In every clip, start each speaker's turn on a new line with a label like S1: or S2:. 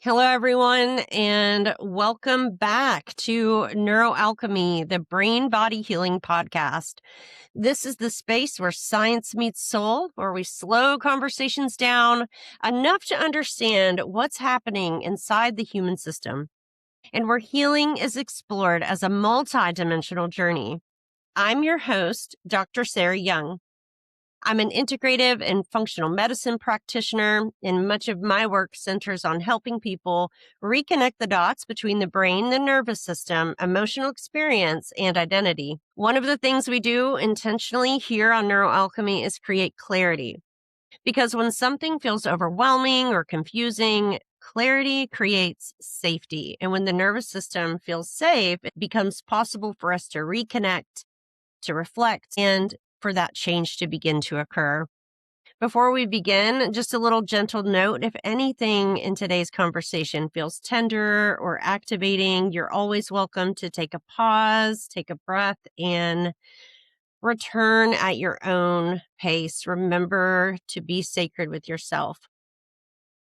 S1: Hello, everyone, and welcome back to NeuroAlchemy, the brain body healing podcast. This is the space where science meets soul, where we slow conversations down enough to understand what's happening inside the human system, and where healing is explored as a multidimensional journey. I'm your host, Dr. Sarah Young. I'm an integrative and functional medicine practitioner, and much of my work centers on helping people reconnect the dots between the brain, the nervous system, emotional experience, and identity. One of the things we do intentionally here on NeuroAlchemy is create clarity. Because when something feels overwhelming or confusing, clarity creates safety. And when the nervous system feels safe, it becomes possible for us to reconnect, to reflect, and for that change to begin to occur. Before we begin, just a little gentle note. If anything in today's conversation feels tender or activating, you're always welcome to take a pause, take a breath, and return at your own pace. Remember to be sacred with yourself.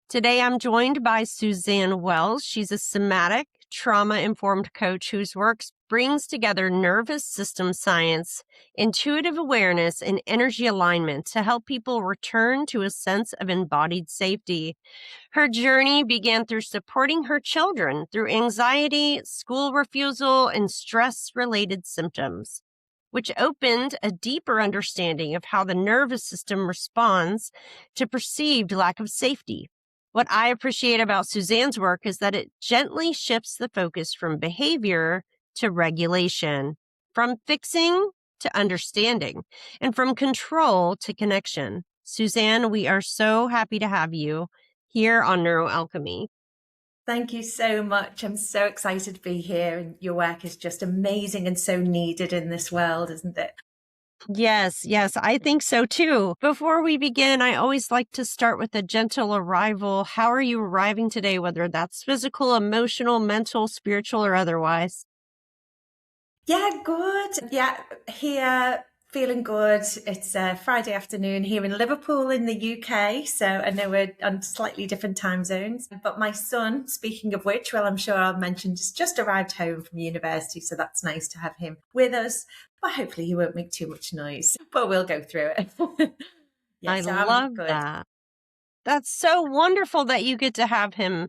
S1: Today, I'm joined by Suzanne Wells. She's a somatic, trauma-informed coach whose work brings together nervous system science, intuitive awareness, and energy alignment to help people return to a sense of embodied safety. Her journey began through supporting her children through anxiety, school refusal, and stress-related symptoms, which opened a deeper understanding of how the nervous system responds to perceived lack of safety. What I appreciate about Suzanne's work is that it gently shifts the focus from behavior to regulation, from fixing to understanding, and from control to connection. Suzanne, we are so happy to have you here on NeuroAlchemy.
S2: Thank you so much. I'm so excited to be here, and your work is just amazing and so needed in this world, isn't it?
S1: Yes, I think so too. Before we begin, I always like to start with a gentle arrival. How are you arriving today, whether that's physical, emotional, mental, spiritual, or otherwise?
S2: Yeah, good. Yeah, here feeling good. It's a Friday afternoon here in Liverpool in the UK. So I know we're on slightly different time zones. But my son, speaking of which, well, I'm sure I'll mention, just arrived home from university. So that's nice to have him with us. But hopefully he won't make too much noise. But we'll go through it. Yeah,
S1: I
S2: so I'm
S1: love
S2: good.
S1: that. That's so wonderful that you get to have him.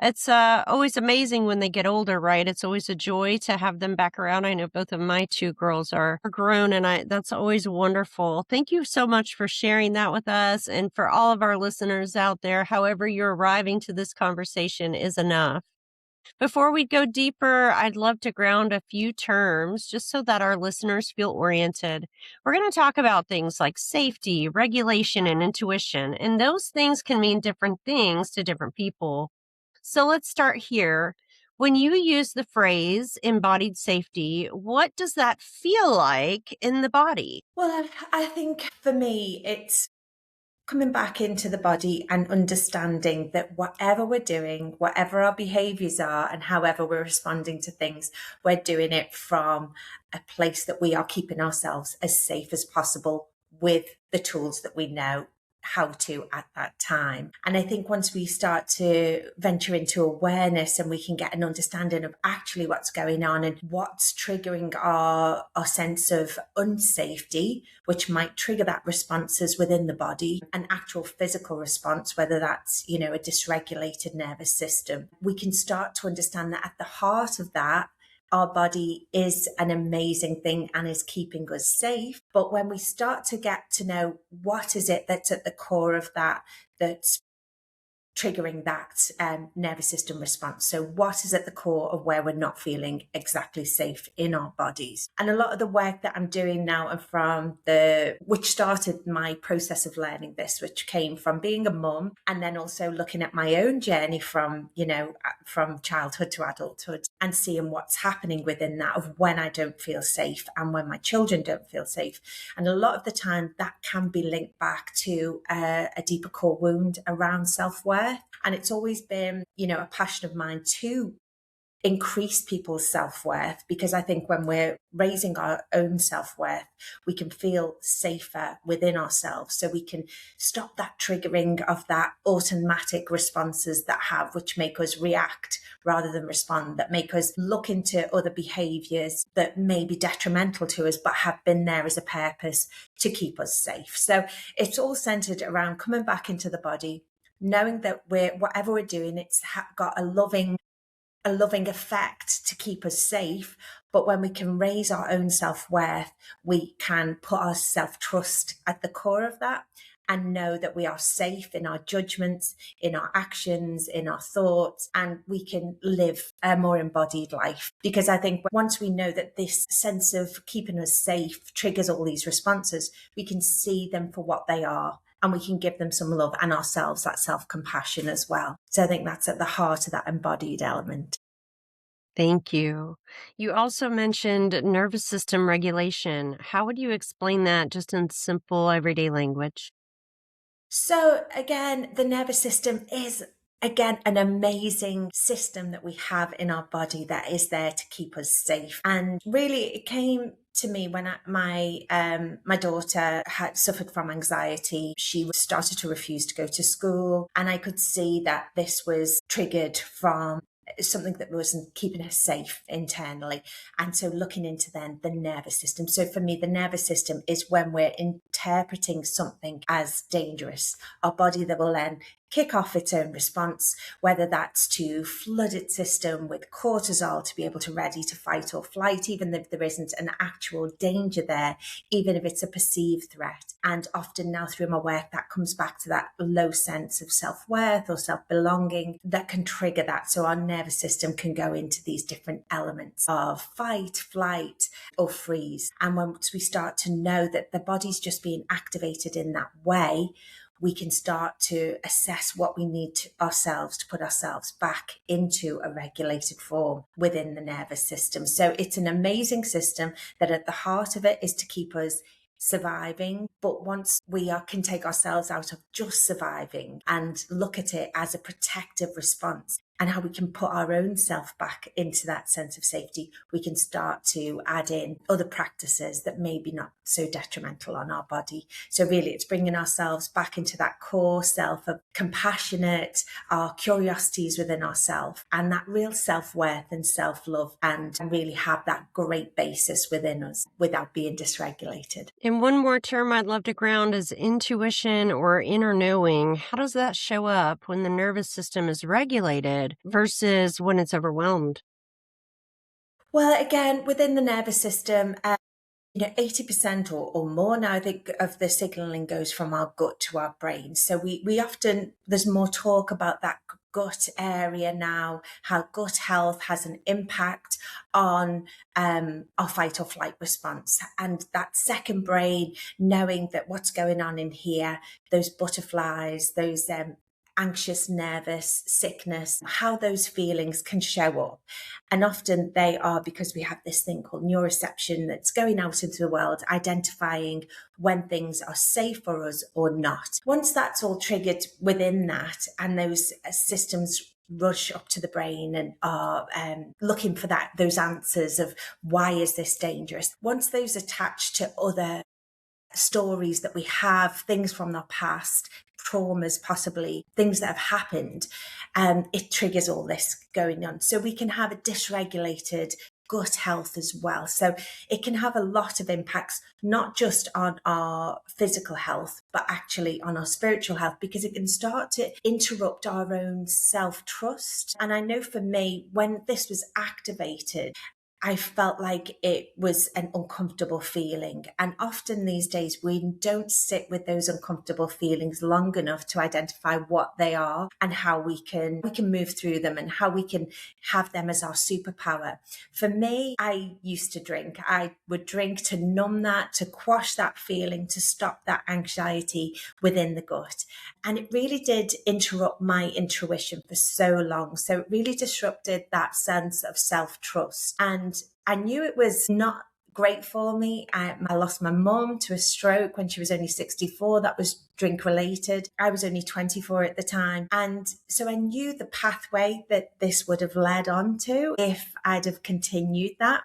S1: It's always amazing when they get older, right? It's always a joy to have them back around. I know both of my two girls are grown, and that's always wonderful. Thank you so much for sharing that with us, and for all of our listeners out there. However you're arriving to this conversation is enough. Before we go deeper, I'd love to ground a few terms just so that our listeners feel oriented. We're going to talk about things like safety, regulation, and intuition, and those things can mean different things to different people. So let's start here. When you use the phrase embodied safety, what does that feel like in the body?
S2: Well, I think for me, it's coming back into the body and understanding that whatever we're doing, whatever our behaviors are, and however we're responding to things, we're doing it from a place that we are keeping ourselves as safe as possible with the tools that we know how to at that time. And I think once we start to venture into awareness and we can get an understanding of actually what's going on and what's triggering our sense of unsafety, which might trigger that responses within the body, an actual physical response, whether that's, a dysregulated nervous system, we can start to understand that at the heart of that, our body is an amazing thing and is keeping us safe. But when we start to get to know what is it that's at the core of that, that's triggering that nervous system response. So what is at the core of where we're not feeling exactly safe in our bodies? And a lot of the work that I'm doing now and which started my process of learning this, which came from being a mum and then also looking at my own journey from childhood to adulthood and seeing what's happening within that of when I don't feel safe and when my children don't feel safe. And a lot of the time that can be linked back to a deeper core wound around self-worth. And it's always been, a passion of mine to increase people's self-worth, because I think when we're raising our own self-worth, we can feel safer within ourselves. So we can stop that triggering of that automatic responses that which make us react rather than respond, that make us look into other behaviors that may be detrimental to us, but have been there as a purpose to keep us safe. So it's all centered around coming back into the body, knowing that whatever we're doing, it's got a loving effect to keep us safe. But when we can raise our own self-worth, we can put our self-trust at the core of that and know that we are safe in our judgments, in our actions, in our thoughts, and we can live a more embodied life. Because I think once we know that this sense of keeping us safe triggers all these responses, we can see them for what they are, and we can give them some love, and ourselves that self-compassion as well. So I think that's at the heart of that embodied element.
S1: Thank you. You also mentioned nervous system regulation. How would you explain that just in simple everyday language?
S2: So again, the nervous system is again an amazing system that we have in our body that is there to keep us safe. And really it came to me when my daughter had suffered from anxiety. She started to refuse to go to school, and I could see that this was triggered from something that wasn't keeping her safe internally. And so looking into then the nervous system. So for me, the nervous system is when we're interpreting something as dangerous. Our body that will then kick off its own response, whether that's to flood its system with cortisol to be able to ready to fight or flight, even if there isn't an actual danger there, even if it's a perceived threat. And often now through my work, that comes back to that low sense of self-worth or self-belonging that can trigger that. So our nervous system can go into these different elements of fight, flight, or freeze. And once we start to know that the body's just being activated in that way, we can start to assess what we need ourselves to put ourselves back into a regulated form within the nervous system. So it's an amazing system that at the heart of it is to keep us surviving. But once we can take ourselves out of just surviving and look at it as a protective response, and how we can put our own self back into that sense of safety, we can start to add in other practices that may be not so detrimental on our body. So really it's bringing ourselves back into that core self of compassionate, our curiosities within ourselves, and that real self-worth and self-love, and really have that great basis within us without being dysregulated.
S1: And one more term I'd love to ground is intuition or inner knowing. How does that show up when the nervous system is regulated versus when it's overwhelmed?
S2: Well, again, within the nervous system, 80% or more now, I think, of the signaling goes from our gut to our brain. So we often, there's more talk about that gut area now, how gut health has an impact on our fight or flight response. And that second brain, knowing that what's going on in here, those butterflies, those anxious, nervous, sickness, how those feelings can show up. And often they are because we have this thing called neuroception that's going out into the world, identifying when things are safe for us or not. Once that's all triggered within that, and those systems rush up to the brain and are looking for those answers of why is this dangerous. Once those attach to other stories that we have, things from our past, traumas, possibly things that have happened, it triggers all this going on. So we can have a dysregulated gut health as well. So it can have a lot of impacts, not just on our physical health, but actually on our spiritual health, because it can start to interrupt our own self-trust. And I know for me, when this was activated, I felt like it was an uncomfortable feeling. And often these days, we don't sit with those uncomfortable feelings long enough to identify what they are and how we can move through them and how we can have them as our superpower. For me, I used to drink. I would drink to numb that, to quash that feeling, to stop that anxiety within the gut. And it really did interrupt my intuition for so long. So it really disrupted that sense of self-trust. And I knew it was not great for me. I lost my mum to a stroke when she was only 64. That was drink related. I was only 24 at the time. And so I knew the pathway that this would have led on to if I'd have continued that.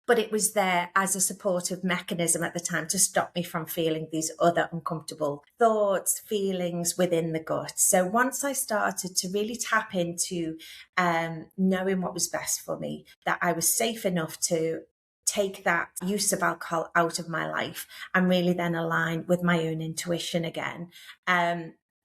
S2: But it was there as a supportive mechanism at the time to stop me from feeling these other uncomfortable thoughts, feelings within the gut. So once I started to really tap into knowing what was best for me, that I was safe enough to take that use of alcohol out of my life and really then align with my own intuition again,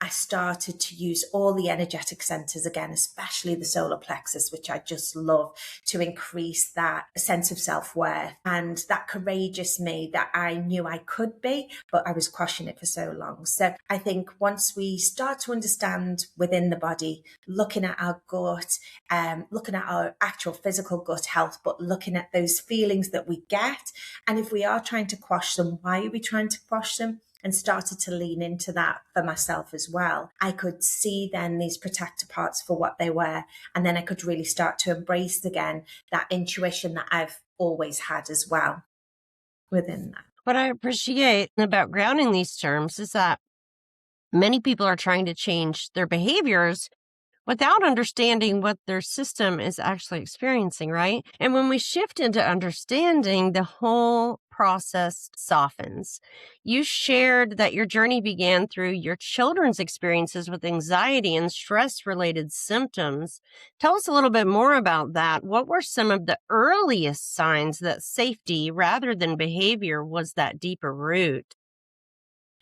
S2: I started to use all the energetic centers again, especially the solar plexus, which I just love, to increase that sense of self-worth and that courageous me that I knew I could be, but I was quashing it for so long. So I think once we start to understand within the body, looking at our gut, looking at our actual physical gut health, but looking at those feelings that we get, and if we are trying to quash them, why are we trying to quash them? And started to lean into that for myself as well. I could see then these protector parts for what they were. And then I could really start to embrace again that intuition that I've always had as well within that.
S1: What I appreciate about grounding these terms is that many people are trying to change their behaviors without understanding what their system is actually experiencing, right? And when we shift into understanding, the whole process softens. You shared that your journey began through your children's experiences with anxiety and stress-related symptoms. Tell us a little bit more about that. What were some of the earliest signs that safety rather than behavior was that deeper root?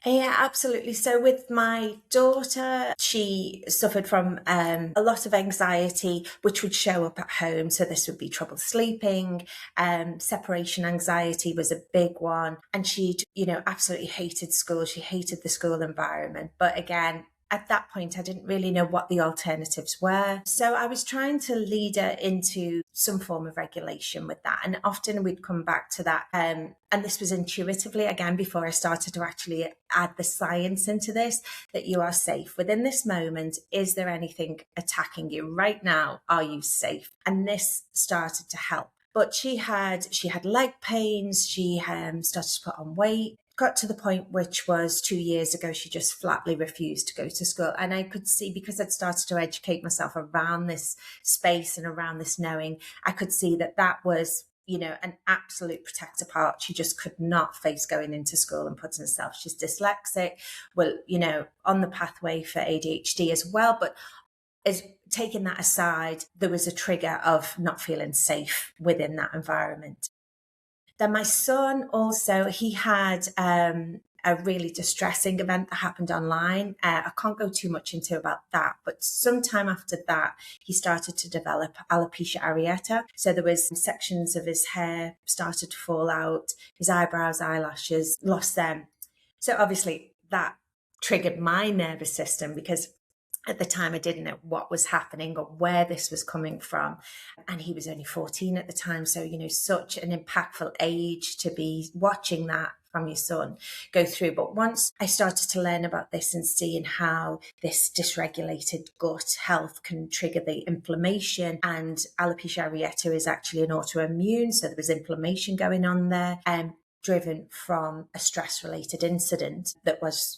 S2: Yeah, absolutely. So with my daughter, she suffered from a lot of anxiety, which would show up at home. So this would be trouble sleeping, separation anxiety was a big one. And she'd, absolutely hated school. She hated the school environment. But again, at that point, I didn't really know what the alternatives were. So I was trying to lead her into some form of regulation with that. And often we'd come back to that. And this was intuitively, again, before I started to actually add the science into this, that you are safe. Within this moment, is there anything attacking you right now? Are you safe? And this started to help. But she had leg pains. She started to put on weight. Got to the point which was 2 years ago, she just flatly refused to go to school. And I could see, because I'd started to educate myself around this space and around this knowing, I could see that that was, an absolute protector part. She just could not face going into school and putting herself. She's dyslexic, well, on the pathway for ADHD as well. But as taking that aside, there was a trigger of not feeling safe within that environment. Then my son also, he had a really distressing event that happened online. I can't go too much into about that, but sometime after that, he started to develop alopecia areata. So there was sections of his hair started to fall out, his eyebrows, eyelashes, lost them. So obviously that triggered my nervous system, because at the time, I didn't know what was happening or where this was coming from. And he was only 14 at the time. So, such an impactful age to be watching that from your son go through. But once I started to learn about this and seeing how this dysregulated gut health can trigger the inflammation, and alopecia areata is actually an autoimmune. So there was inflammation going on there, driven from a stress-related incident that was,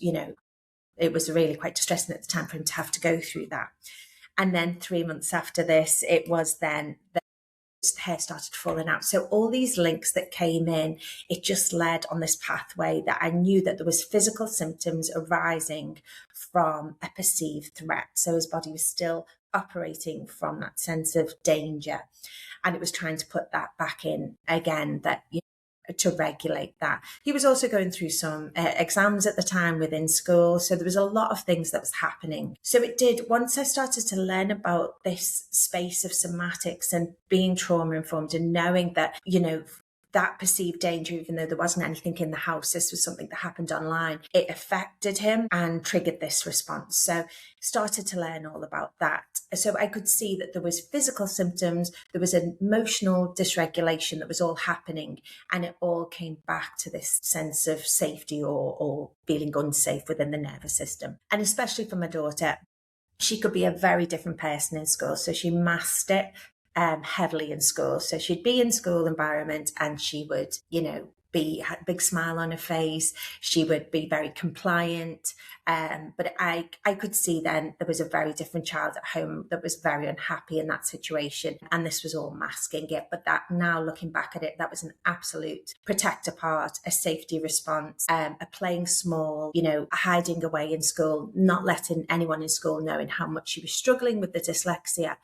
S2: it was really quite distressing at the time for him to have to go through that. And then 3 months after this, it was then the hair started falling out. So all these links that came in, it just led on this pathway that I knew that there was physical symptoms arising from a perceived threat. So his body was still operating from that sense of danger. And it was trying to put that back in again, that, to regulate that. He was also going through some exams at the time within school. So there was a lot of things that was happening. So it did, once I started to learn about this space of somatics and being trauma informed and knowing that, that perceived danger, even though there wasn't anything in the house, this was something that happened online, it affected him and triggered this response. So started to learn all about that. So I could see that there was physical symptoms, there was an emotional dysregulation that was all happening, and it all came back to this sense of safety or feeling unsafe within the nervous system. And especially for my daughter, she could be a very different person in school. So she masked it heavily in school. So she'd be in school environment and she would, had a big smile on her face. She would be very compliant. But I could see then there was a very different child at home that was very unhappy in that situation. And this was all masking it. But that now looking back at it, that was an absolute protector part, a safety response, a playing small, hiding away in school, not letting anyone in school knowing how much she was struggling with the dyslexia.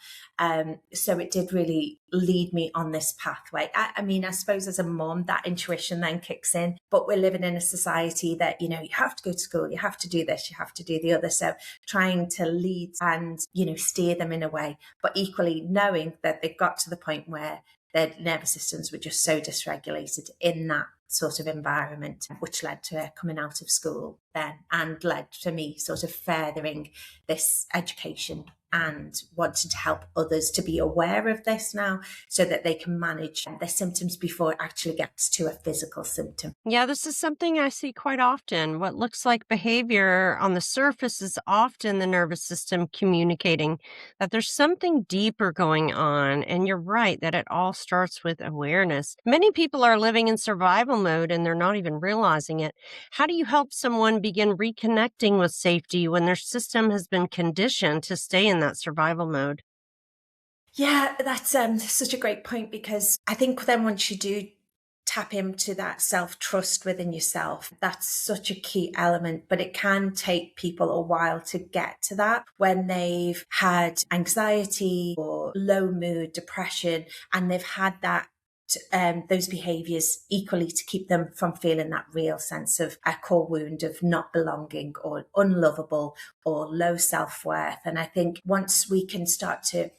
S2: So it did really lead me on this pathway. I suppose as a mom, that intuition then kicks in, but we're living in a society that, you have to go to school, you have to do this, you have to do the other. So trying to lead and, steer them in a way, but equally knowing that they've got to the point where their nervous systems were just so dysregulated in that sort of environment, which led to her coming out of school then and led to me sort of furthering this education and wanting to help others to be aware of this now so that they can manage their symptoms before it actually gets to a physical symptom.
S1: Yeah, this is something I see quite often. What looks like behavior on the surface is often the nervous system communicating that there's something deeper going on. And you're right that it all starts with awareness. Many people are living in survival mode and they're not even realizing it. How do you help someone begin reconnecting with safety when their system has been conditioned to stay in that survival mode?
S2: Yeah, that's such a great point, because I think then once you do tap into that self-trust within yourself, that's such a key element, but it can take people a while to get to that when they've had anxiety or low mood, depression, and they've had that those behaviors equally to keep them from feeling that real sense of a core wound of not belonging or unlovable or low self-worth. And I think once we can start to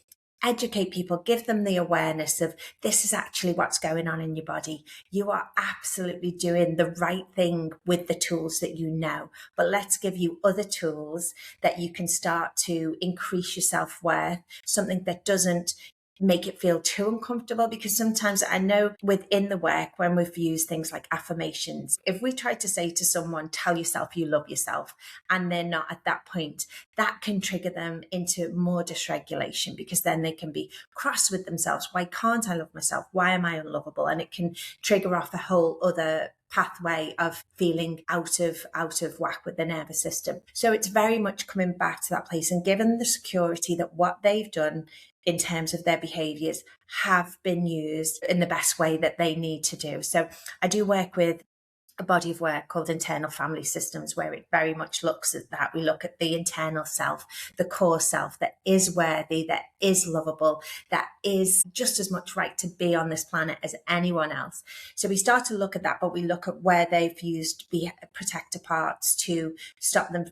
S2: educate people, give them the awareness of this is actually what's going on in your body. You are absolutely doing the right thing with the tools that you know, but let's give you other tools that you can start to increase your self-worth, something that doesn't make it feel too uncomfortable. Because sometimes I know within the work, when we've used things like affirmations, if we try to say to someone, tell yourself you love yourself, and they're not at that point, that can trigger them into more dysregulation, because then they can be cross with themselves. Why can't I love myself? Why am I unlovable? And it can trigger off a whole other pathway of feeling out of whack with the nervous system. So it's very much coming back to that place and giving the security that what they've done in terms of their behaviors have been used in the best way that they need to do. So I do work with a body of work called internal family systems, where it very much looks at that. We look at the internal self, the core self that is worthy, that is lovable, that is just as much right to be on this planet as anyone else. So we start to look at that, but we look at where they've used protector parts to stop them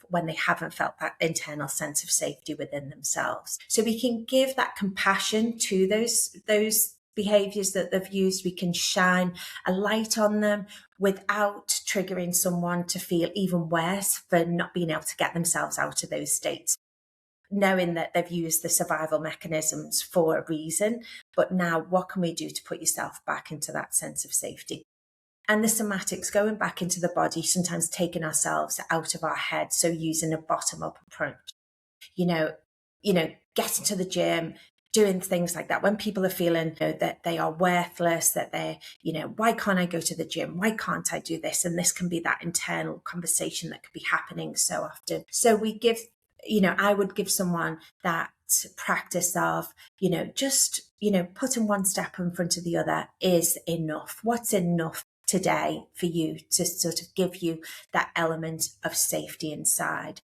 S2: when they haven't felt that internal sense of safety within themselves. So we can give that compassion to those behaviors that they've used. We can shine a light on them without triggering someone to feel even worse for not being able to get themselves out of those states, knowing that they've used the survival mechanisms for a reason. But now what can we do to put yourself back into that sense of safety? And the somatics, going back into the body, sometimes taking ourselves out of our head. So using a bottom-up approach, getting to the gym, doing things like that. When people are feeling that they are worthless, that they're, why can't I go to the gym? Why can't I do this? And this can be that internal conversation that could be happening so often. So we give, I would give someone that practice of, just, putting one step in front of the other is enough. What's enough today for you to sort of give you that element of safety inside?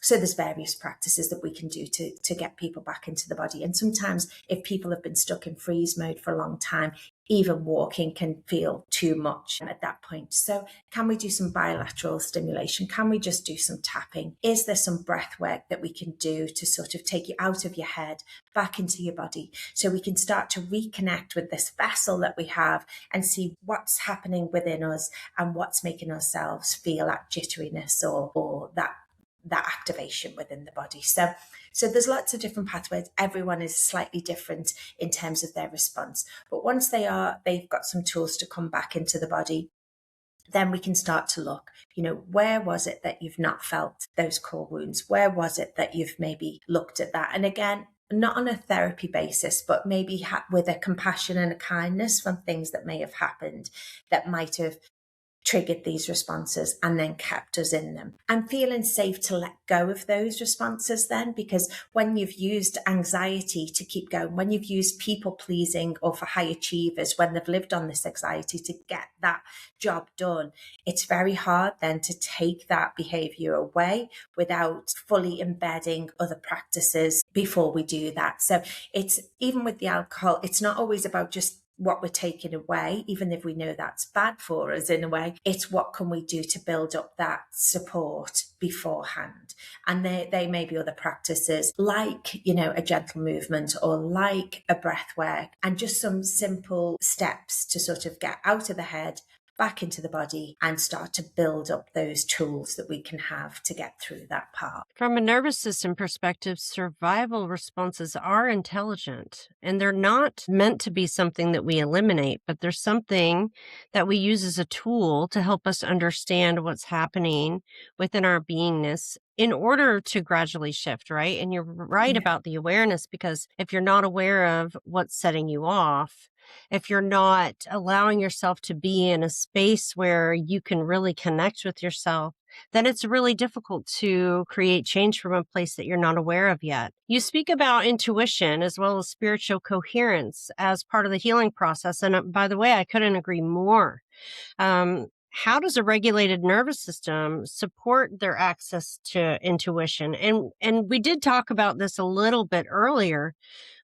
S2: So there's various practices that we can do to get people back into the body. And sometimes if people have been stuck in freeze mode for a long time, even walking can feel too much at that point. So can we do some bilateral stimulation? Can we just do some tapping? Is there some breath work that we can do to sort of take you out of your head, back into your body, so we can start to reconnect with this vessel that we have and see what's happening within us and what's making ourselves feel that jitteriness or that activation within the body. So there's lots of different pathways. Everyone is slightly different in terms of their response. But once they've got some tools to come back into the body, then we can start to look, where was it that you've not felt those core wounds? Where was it that you've maybe looked at that? And again, not on a therapy basis, but maybe with a compassion and a kindness from things that may have happened that might have triggered these responses and then kept us in them. I'm feeling safe to let go of those responses then, because when you've used anxiety to keep going, when you've used people pleasing or for high achievers, when they've lived on this anxiety to get that job done, it's very hard then to take that behavior away without fully embedding other practices before we do that. So it's, even with the alcohol, it's not always about just what we're taking away, even if we know that's bad for us in a way. It's what can we do to build up that support beforehand. And they may be other practices like, a gentle movement or like a breath work, and just some simple steps to sort of get out of the head, back into the body, and start to build up those tools that we can have to get through that part.
S1: From a nervous system perspective, survival responses are intelligent, and they're not meant to be something that we eliminate, but they're something that we use as a tool to help us understand what's happening within our beingness in order to gradually shift, right? And you're right about the awareness, because if you're not aware of what's setting you off, if you're not allowing yourself to be in a space where you can really connect with yourself, then it's really difficult to create change from a place that you're not aware of yet. You speak about intuition as well as spiritual coherence as part of the healing process. And by the way, I couldn't agree more. How does a regulated nervous system support their access to intuition? And we did talk about this a little bit earlier,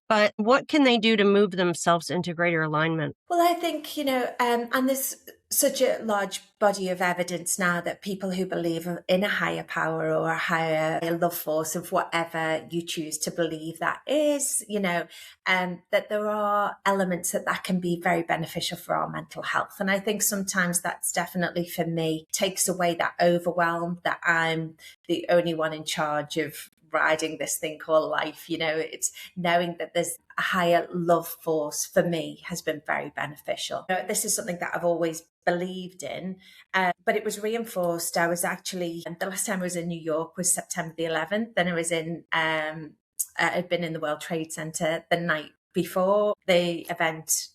S1: but what can they do to move themselves into greater alignment?
S2: Well, I think, and there's such a large body of evidence now that people who believe in a higher power or a higher love force of whatever you choose to believe that is, that there are elements that can be very beneficial for our mental health. And I think sometimes that's definitely, for me, takes away that overwhelm that I'm the only one in charge of riding this thing called life. It's knowing that there's a higher love force, for me, has been very beneficial. This is something that I've always believed in, but it was reinforced. I was actually, the last time I was in New York was September the 11th. Then I was I'd been in the World Trade Center the night before the event,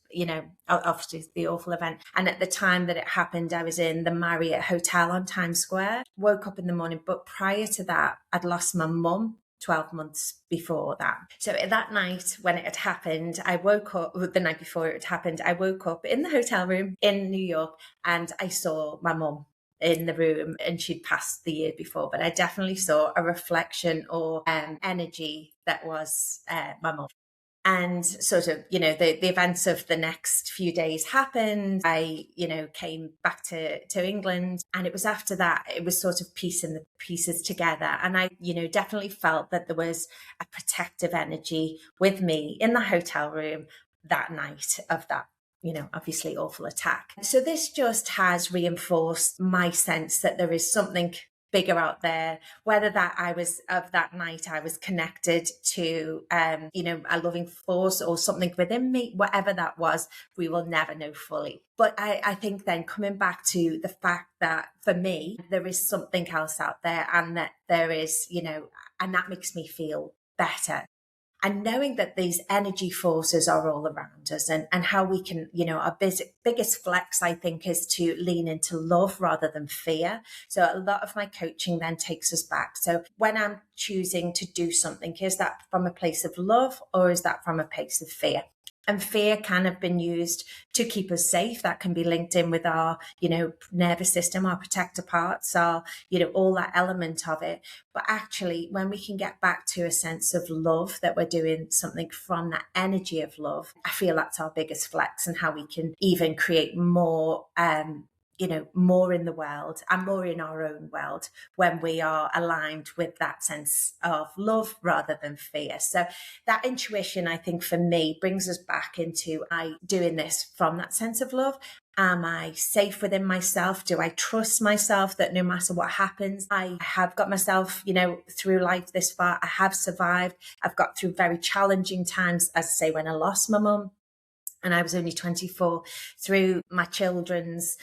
S2: obviously the awful event. And at the time that it happened, I was in the Marriott Hotel on Times Square, woke up in the morning. But prior to that, I'd lost my mum 12 months before that. So that night when it had happened, I woke up, the night before it had happened, I woke up in the hotel room in New York, and I saw my mum in the room, and she'd passed the year before, but I definitely saw a reflection or energy that was my mum. And sort of, the events of the next few days happened. I, came back to England, and it was after that, it was sort of piecing the pieces together. And I, definitely felt that there was a protective energy with me in the hotel room that night of that, obviously awful attack. So this just has reinforced my sense that there is something bigger out there, whether that that night I was connected to, a loving force or something within me, whatever that was, we will never know fully. But I think then coming back to the fact that for me, there is something else out there, and that there is, and that makes me feel better. And knowing that these energy forces are all around us, and how we can, our biggest flex, I think, is to lean into love rather than fear. So a lot of my coaching then takes us back. So when I'm choosing to do something, is that from a place of love, or is that from a place of fear? And fear can have been used to keep us safe. That can be linked in with our, nervous system, our protector parts, our, all that element of it. But actually, when we can get back to a sense of love, that we're doing something from that energy of love, I feel that's our biggest flex, and how we can even create more, more in the world and more in our own world when we are aligned with that sense of love rather than fear. So that intuition, I think, for me, brings us back into, I doing this from that sense of love? Am I safe within myself? Do I trust myself that no matter what happens, I have got myself, through life this far? I have survived. I've got through very challenging times, as I say, when I lost my mum, and I was only 24, through my children's,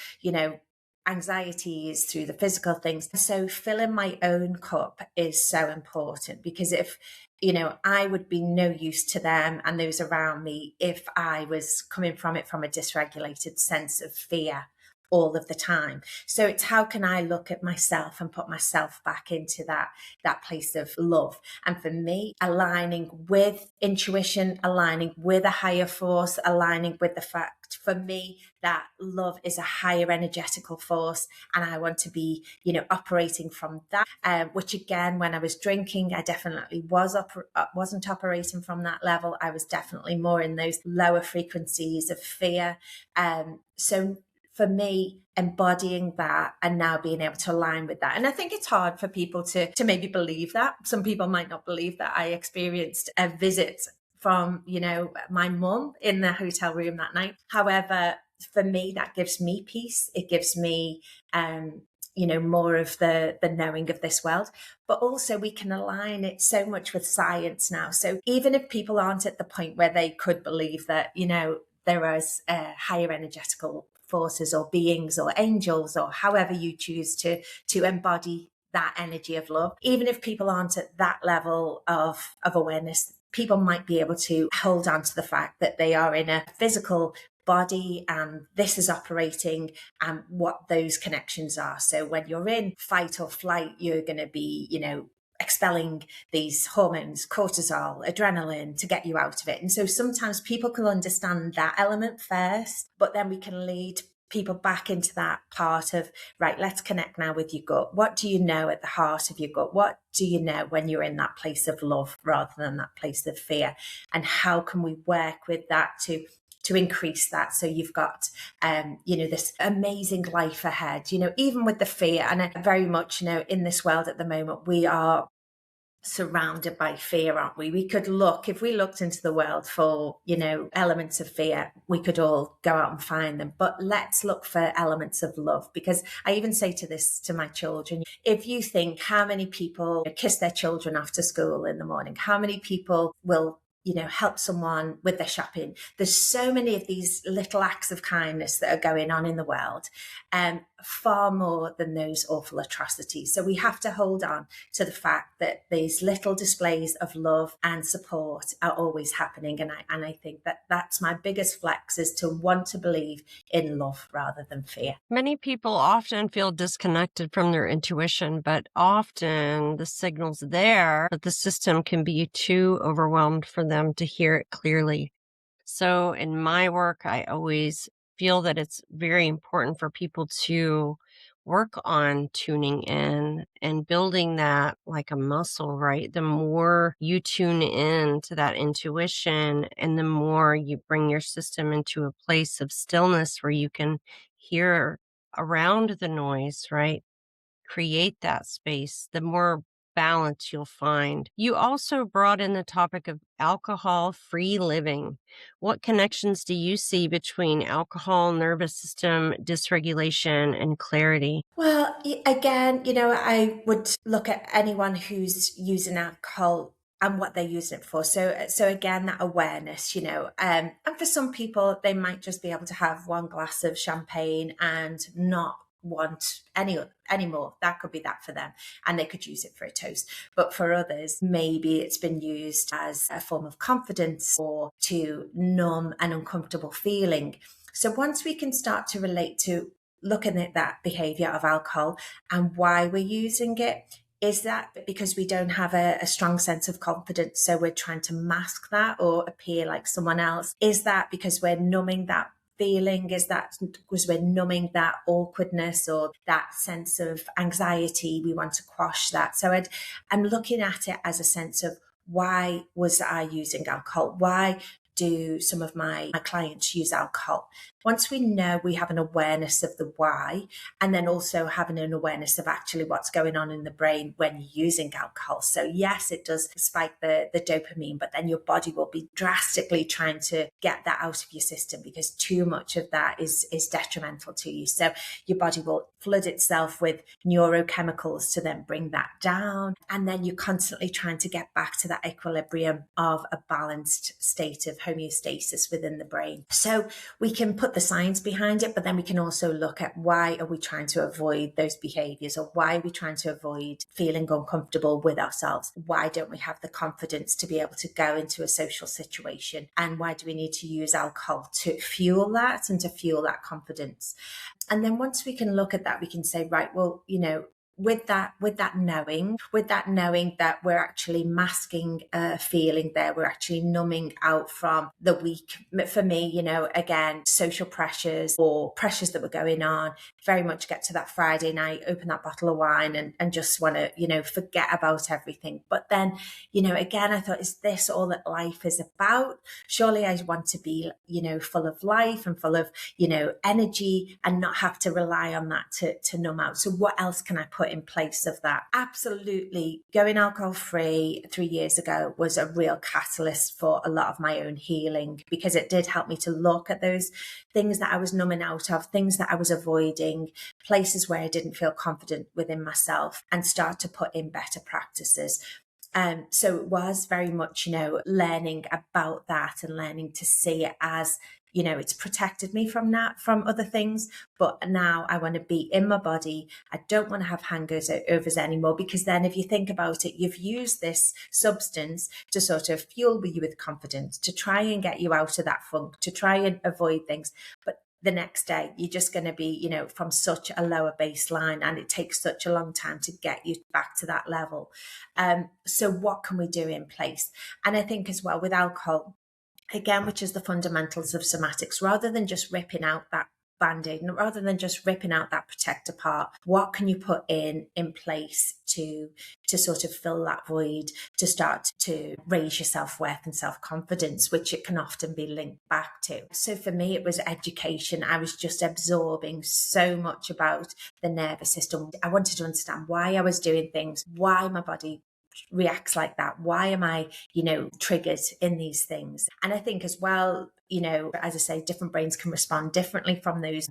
S2: anxieties, through the physical things. So filling my own cup is so important, because if, I would be no use to them and those around me if I was coming from it from a dysregulated sense of fear all of the time. So it's, how can I look at myself and put myself back into that place of love? And for me, aligning with intuition, aligning with a higher force, aligning with the fact, for me, that love is a higher energetical force, and I want to be, operating from that. Which again, when I was drinking, I definitely wasn't operating from that level. I was definitely more in those lower frequencies of fear. So for me, embodying that and now being able to align with that. And I think it's hard for people to maybe believe that. Some people might not believe that. I experienced a visit from, my mum in the hotel room that night. However, for me, that gives me peace. It gives me, more of the knowing of this world. But also we can align it so much with science now. So even if people aren't at the point where they could believe that, there is higher energetical forces or beings or angels, or however you choose to embody that energy of love, even if people aren't at that level of awareness, people might be able to hold on to the fact that they are in a physical body and this is operating, and what those connections are. So when you're in fight or flight, you're going to be, expelling these hormones, cortisol, adrenaline, to get you out of it. And so sometimes people can understand that element first, but then we can lead people back into that part of, right, let's connect now with your gut. What do you know at the heart of your gut? What do you know when you're in that place of love rather than that place of fear? And how can we work with that to increase that, so you've got this amazing life ahead, even with the fear. And I very much, in this world at the moment, we are surrounded by fear, aren't we? We could look, if we looked into the world for, elements of fear, we could all go out and find them. But let's look for elements of love, because I even say to my children, if you think how many people kiss their children after school in the morning, how many people will help someone with their shopping. There's so many of these little acts of kindness that are going on in the world, far more than those awful atrocities. So we have to hold on to the fact that these little displays of love and support are always happening. And I think that that's my biggest flex, is to want to believe in love rather than fear.
S1: Many people often feel disconnected from their intuition, but often the signal's there, but the system can be too overwhelmed for them to hear it clearly. So in my work, I always feel that it's very important for people to work on tuning in and building that like a muscle, right? The more you tune in to that intuition, and the more you bring your system into a place of stillness where you can hear around the noise, right? Create that space, the more balance you'll find. You also brought in the topic of alcohol-free living. What connections do you see between alcohol, nervous system dysregulation, and clarity?
S2: Well, again, I would look at anyone who's using alcohol and what they're using it for. So again, that awareness, and for some people, they might just be able to have one glass of champagne and not want any more. That could be that for them, and they could use it for a toast. But for others, maybe it's been used as a form of confidence or to numb an uncomfortable feeling. So once we can start to relate to looking at that behavior of alcohol and why we're using it, is that because we don't have a strong sense of confidence, so we're trying to mask that or appear like someone else? Is that because we're numbing that feeling? Is that because we're numbing that awkwardness or that sense of anxiety? We want to quash that. So I'm looking at it as a sense of, why was I using alcohol? Why do some of my clients use alcohol? Once we know, we have an awareness of the why, and then also having an awareness of actually what's going on in the brain when you're using alcohol. So yes, it does spike the dopamine, but then your body will be drastically trying to get that out of your system, because too much of that is detrimental to you. So your body will flood itself with neurochemicals to then bring that down. And then you're constantly trying to get back to that equilibrium of a balanced state of homeostasis within the brain. So we can put the science behind it, but then we can also look at why are we trying to avoid those behaviors, or why are we trying to avoid feeling uncomfortable with ourselves? Why don't we have the confidence to be able to go into a social situation? And why do we need to use alcohol to fuel that and to fuel that confidence? And then once we can look at that, we can say, right, well, with that knowing that we're actually masking a feeling there, we're actually numbing out from the week. For me, again, social pressures or pressures that were going on, very much get to that Friday night, open that bottle of wine and just want to, forget about everything. But then, again, I thought, is this all that life is about? Surely I want to be, full of life and full of, energy, and not have to rely on that to numb out. So what else can I put in place of that? Absolutely. Going alcohol free 3 years ago was a real catalyst for a lot of my own healing, because it did help me to look at those things that I was numbing out of, things that I was avoiding, places where I didn't feel confident within myself, and start to put in better practices. So it was very much, learning about that and learning to see it as, it's protected me from other things. But now I want to be in my body. I don't want to have hangovers anymore, because then if you think about it, you've used this substance to sort of fuel you with confidence, to try and get you out of that funk, to try and avoid things. But the next day, you're just going to be, from such a lower baseline, and it takes such a long time to get you back to that level. So what can we do in place? And I think as well with alcohol, again, which is the fundamentals of somatics, rather than just ripping out that Band-Aid, and rather than just ripping out that protector part, what can you put in place to sort of fill that void, to start to raise your self-worth and self-confidence, which it can often be linked back to. So for me, it was education. I was just absorbing so much about the nervous system. I wanted to understand why I was doing things, why my body reacts like that. Why am I, triggered in these things? And I think as well, as I say, different brains can respond differently from those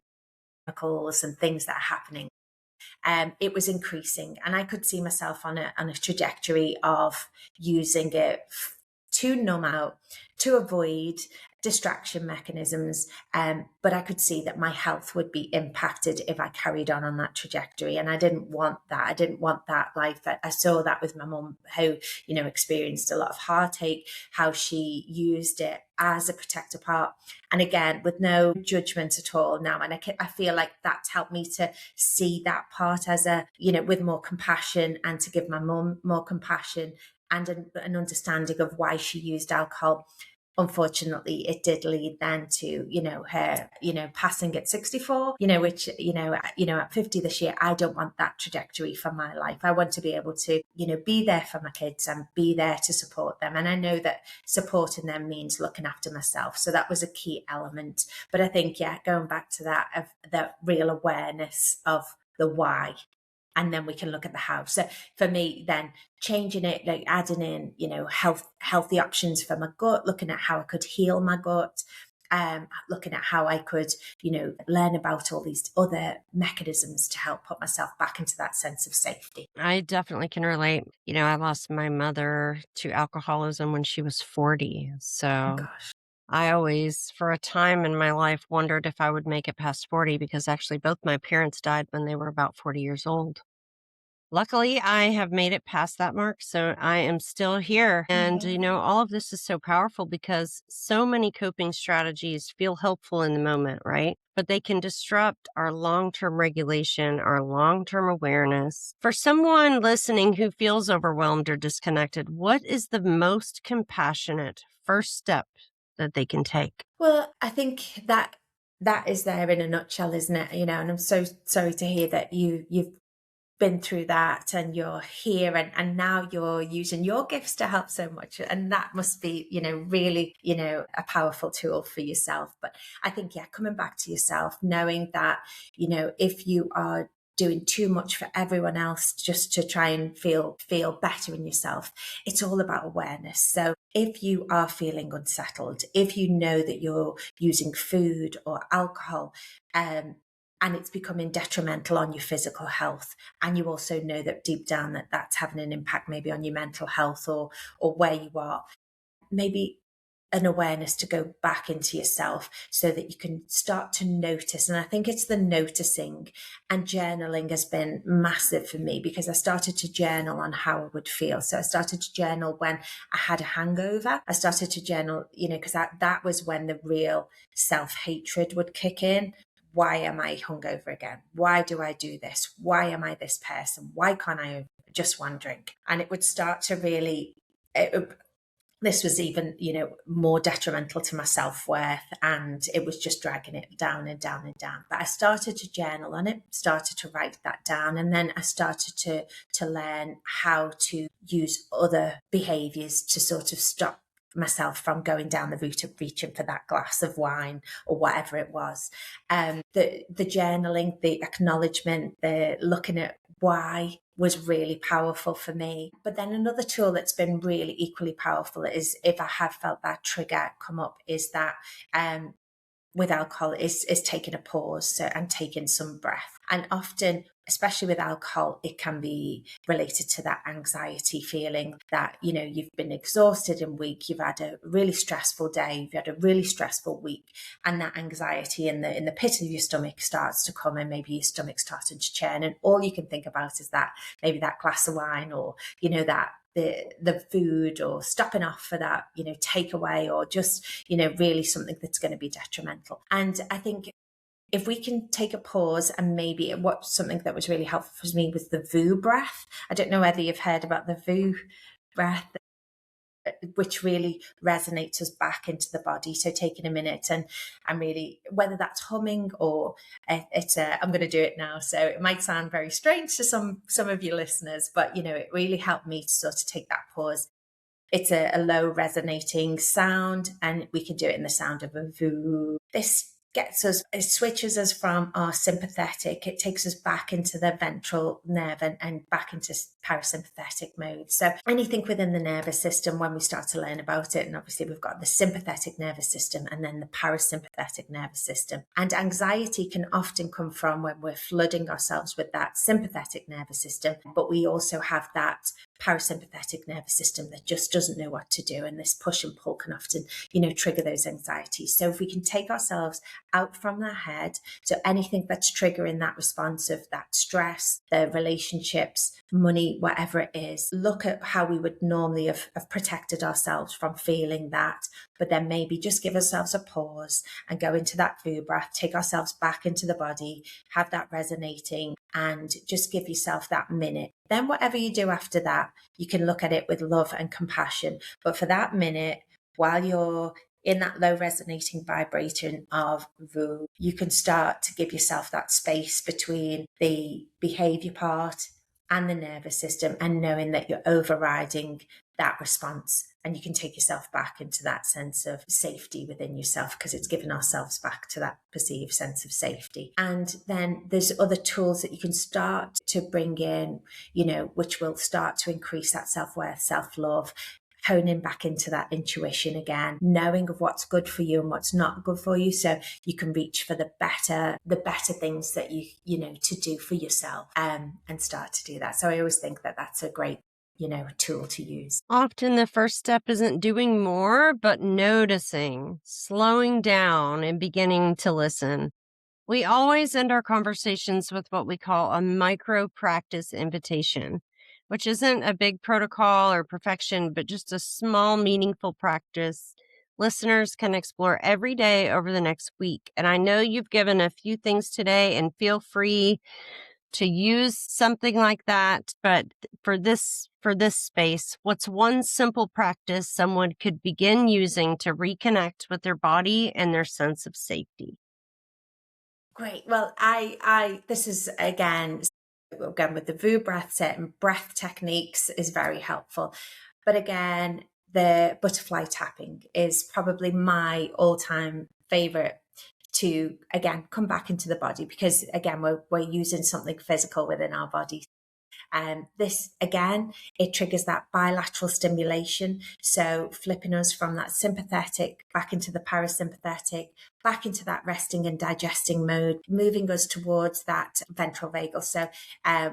S2: chemicals and things that are happening. It was increasing, and I could see myself on a trajectory of using it to numb out, to avoid distraction mechanisms. But I could see that my health would be impacted if I carried on that trajectory. And I didn't want that. I didn't want that life. I saw that with my mum, who, experienced a lot of heartache, how she used it as a protector part. And again, with no judgment at all now. And I feel like that's helped me to see that part as with more compassion, and to give my mum more compassion and an understanding of why she used alcohol. Unfortunately, it did lead then to, her, passing at 64, which, at 50 this year, I don't want that trajectory for my life. I want to be able to, be there for my kids and be there to support them. And I know that supporting them means looking after myself. So that was a key element. But I think, going back to that, of that real awareness of the why. And then we can look at the how. So for me, then changing it, like adding in, healthy options for my gut, looking at how I could heal my gut, looking at how I could, learn about all these other mechanisms to help put myself back into that sense of safety.
S1: I definitely can relate. I lost my mother to alcoholism when she was 40.
S2: Oh,
S1: So
S2: gosh.
S1: I always, for a time in my life, wondered if I would make it past 40, because actually both my parents died when they were about 40 years old. Luckily, I have made it past that mark, so I am still here. And, all of this is so powerful, because so many coping strategies feel helpful in the moment, right? But they can disrupt our long-term regulation, our long-term awareness. For someone listening who feels overwhelmed or disconnected, what is the most compassionate first step that they can take?
S2: Well, I think that is there in a nutshell, isn't it? And I'm so sorry to hear that you've been through that, and you're here, and now you're using your gifts to help so much, and that must be really a powerful tool for yourself. But I think coming back to yourself, knowing that if you are doing too much for everyone else just to try and feel better in yourself, it's all about awareness. So if you are feeling unsettled, if you know that you're using food or alcohol and it's becoming detrimental on your physical health. And you also know that deep down that that's having an impact maybe on your mental health or where you are. Maybe an awareness to go back into yourself so that you can start to notice. And I think it's the noticing, and journaling has been massive for me, because I started to journal on how I would feel. So I started to journal when I had a hangover. I started to journal, because that was when the real self-hatred would kick in. Why am I hungover again? Why do I do this? Why am I this person? Why can't I just one drink? And it would start to really, this was even, more detrimental to my self-worth, and it was just dragging it down and down and down. But I started to journal on it, started to write that down, and then I started to learn how to use other behaviors to sort of stop myself from going down the route of reaching for that glass of wine or whatever it was. The journaling, the acknowledgement, the looking at why was really powerful for me. But then another tool that's been really equally powerful is, if I have felt that trigger come up, is that with alcohol is taking a pause and taking some breath. And often, especially with alcohol, it can be related to that anxiety feeling that, you've been exhausted and weak, you've had a really stressful day, you've had a really stressful week, and that anxiety in the pit of your stomach starts to come, and maybe your stomach's starting to churn, and all you can think about is that, maybe that glass of wine, or, that the food, or stopping off for that, takeaway, or just, really something that's going to be detrimental. And I think if we can take a pause, and maybe something that was really helpful for me was the VU breath. I don't know whether you've heard about the VU breath, which really resonates us back into the body. So taking a minute and really, whether that's humming or I'm going to do it now. So it might sound very strange to some of your listeners, but, it really helped me to sort of take that pause. It's a low resonating sound, and we can do it in the sound of a VU. This it switches us from our sympathetic, it takes us back into the ventral nerve and back into parasympathetic mode. So anything within the nervous system, when we start to learn about it, and obviously we've got the sympathetic nervous system and then the parasympathetic nervous system. And anxiety can often come from when we're flooding ourselves with that sympathetic nervous system, but we also have that parasympathetic nervous system that just doesn't know what to do, and this push and pull can often trigger those anxieties. So if we can take ourselves out from the head, so anything that's triggering that response of that stress, the relationships, money, whatever it is, look at how we would normally have protected ourselves from feeling that, but then maybe just give ourselves a pause and go into that VU breath, take ourselves back into the body, have that resonating, and just give yourself that minute. Then whatever you do after that, you can look at it with love and compassion. But for that minute, while you're in that low resonating vibration of VU, you can start to give yourself that space between the behavior part and the nervous system, and knowing that you're overriding that response, and you can take yourself back into that sense of safety within yourself, because it's given ourselves back to that perceived sense of safety. And then there's other tools that you can start to bring in, which will start to increase that self-worth, self-love, honing back into that intuition again, knowing of what's good for you and what's not good for you, so you can reach for the better things that to do for yourself, and start to do that. So I always think that that's a great tool to use.
S1: Often the first step isn't doing more, but noticing, slowing down, and beginning to listen. We always end our conversations with what we call a micro practice invitation, which isn't a big protocol or perfection, but just a small, meaningful practice listeners can explore every day over the next week. And I know you've given a few things today, and feel free to use something like that. But for this space, what's one simple practice someone could begin using to reconnect with their body and their sense of safety?
S2: Great. Well, I this is again with the VU breath, certain breath techniques is very helpful. But again, the butterfly tapping is probably my all-time favorite to, again, come back into the body, because again, we're using something physical within our body. This, again, it triggers that bilateral stimulation. So flipping us from that sympathetic back into the parasympathetic, back into that resting and digesting mode, moving us towards that ventral vagal. So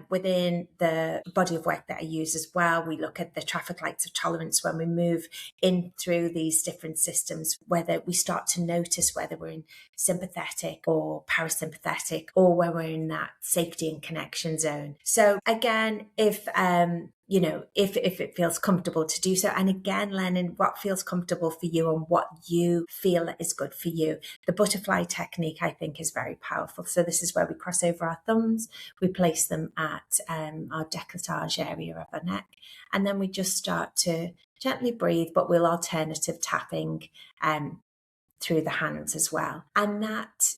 S2: within the body of work that I use as well, we look at the traffic lights of tolerance when we move in through these different systems, whether we start to notice whether we're in sympathetic or parasympathetic, or where we're in that safety and connection zone. So again, if it feels comfortable to do so, and again, learning what feels comfortable for you and what you feel is good for you. The butterfly technique, I think, is very powerful. So this is where we cross over our thumbs, we place them at our décolletage area of our neck, and then we just start to gently breathe, but we'll alternative tapping through the hands as well. And that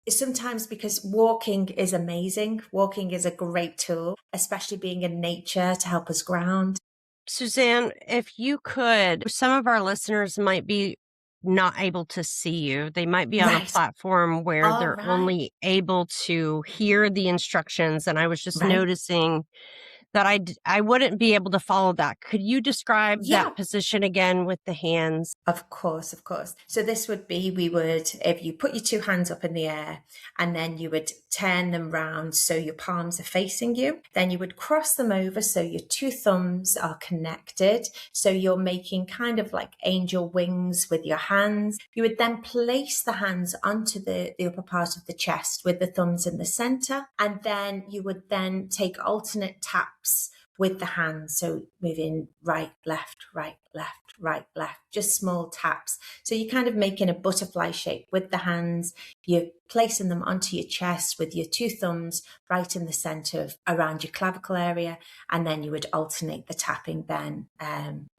S2: is sometimes because walking is amazing. Walking is a great tool, especially being in nature to help us ground.
S1: Suzanne, if you could, some of our listeners might be not able to see you. They might be on a
S2: Right.
S1: platform where
S2: All
S1: they're
S2: right.
S1: only able to hear the instructions. And I was just
S2: Right.
S1: noticing that I wouldn't be able to follow that. Could you describe
S2: Yeah.
S1: that position again with the hands?
S2: Of course, of course. So this would be, if you put your two hands up in the air and then you would turn them round so your palms are facing you, then you would cross them over so your two thumbs are connected. So you're making kind of like angel wings with your hands. You would then place the hands onto the upper part of the chest with the thumbs in the center. And then you would then take alternate taps with the hands. So moving right, left, right, left, just small taps. So you're kind of making a butterfly shape with the hands. You're placing them onto your chest with your two thumbs right in the center of around your clavicle area. And then you would alternate the tapping then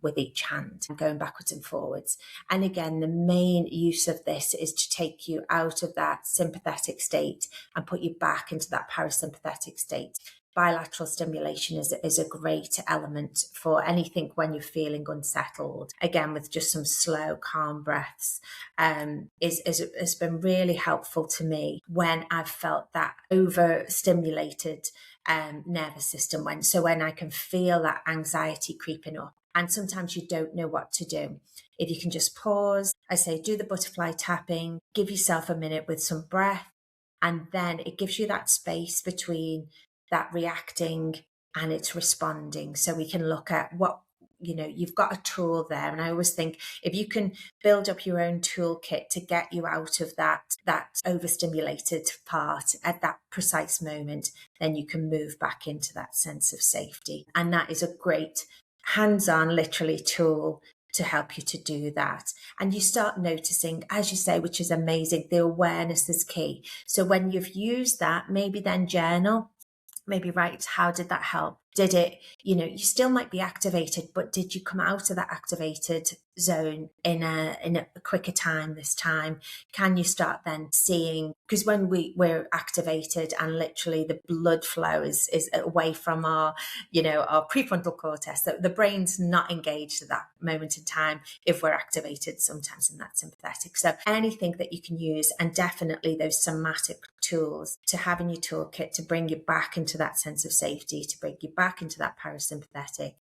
S2: with each hand, going backwards and forwards. And again, the main use of this is to take you out of that sympathetic state and put you back into that parasympathetic state. Bilateral stimulation is a great element for anything when you're feeling unsettled. Again, with just some slow, calm breaths, has been really helpful to me when I've felt that overstimulated nervous system. When I can feel that anxiety creeping up, and sometimes you don't know what to do. If you can just pause, I say, do the butterfly tapping, give yourself a minute with some breath, and then it gives you that space between that reacting and it's responding. So we can look at what, you've got a tool there. And I always think if you can build up your own toolkit to get you out of that overstimulated part at that precise moment, then you can move back into that sense of safety. And that is a great hands-on, literally tool to help you to do that. And you start noticing, as you say, which is amazing, the awareness is key. So when you've used that, maybe then journal. Maybe write, how did that help? Did it, you still might be activated, but did you come out of that activated zone in a quicker time this time? Can you start then seeing, because when we're activated and literally the blood flow is away from our prefrontal cortex, the brain's not engaged at that moment in time if we're activated sometimes in that sympathetic. So anything that you can use, and definitely those somatic tools to have in your toolkit to bring you back into that sense of safety, to bring you back into that parasympathetic,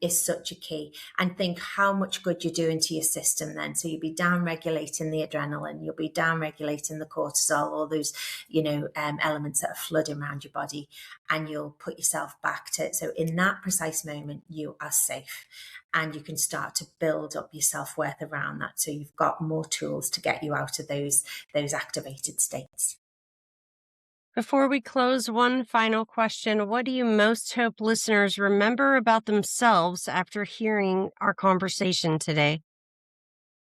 S2: is such a key. And think how much good you're doing to your system then. So you'll be down regulating the adrenaline, you'll be down regulating the cortisol, all those elements that are flooding around your body, and you'll put yourself back to it. So in that precise moment, you are safe. And you can start to build up your self-worth around that. So you've got more tools to get you out of those activated states.
S1: Before we close, one final question. What do you most hope listeners remember about themselves after hearing our conversation today?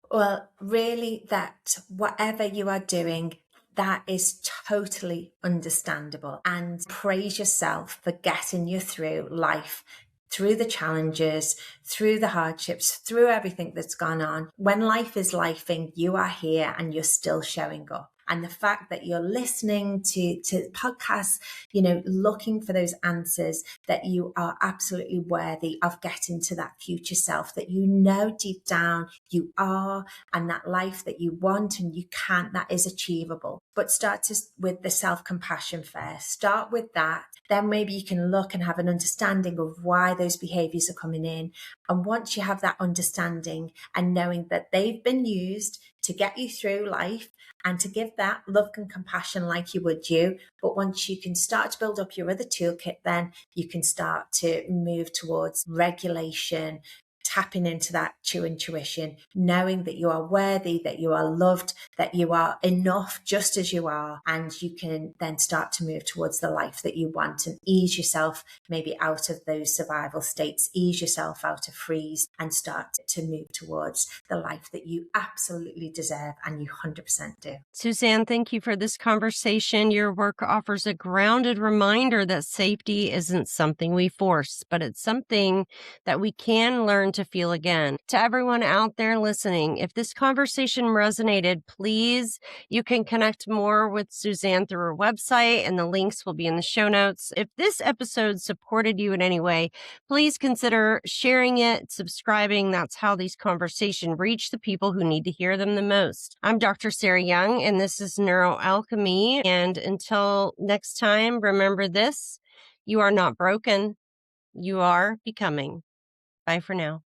S2: Well, really, that whatever you are doing, that is totally understandable. And praise yourself for getting you through life, through the challenges, through the hardships, through everything that's gone on. When life is lifing, you are here and you're still showing up. And the fact that you're listening to podcasts, looking for those answers, that you are absolutely worthy of getting to that future self that deep down you are, and that life that you want and you can't, that is achievable. But start with the self-compassion first. Start with that. then maybe you can look and have an understanding of why those behaviors are coming in. And once you have that understanding and knowing that they've been used to get you through life and to give that love and compassion like you would you, but once you can start to build up your other toolkit, then you can start to move towards regulation, tapping into that true intuition, knowing that you are worthy, that you are loved, that you are enough just as you are. And you can then start to move towards the life that you want and ease yourself maybe out of those survival states, ease yourself out of freeze and start to move towards the life that you absolutely deserve and you 100% do.
S1: Suzanne, thank you for this conversation. Your work offers a grounded reminder that safety isn't something we force, but it's something that we can learn to feel again. To everyone out there listening, if this conversation resonated, please, you can connect more with Suzanne through her website, and the links will be in the show notes. If this episode supported you in any way, please consider sharing it, subscribing. That's how these conversations reach the people who need to hear them the most. I'm Dr. Sarah Young, and this is NeuroAlchemy. And until next time, remember this: you are not broken. You are becoming. Bye for now.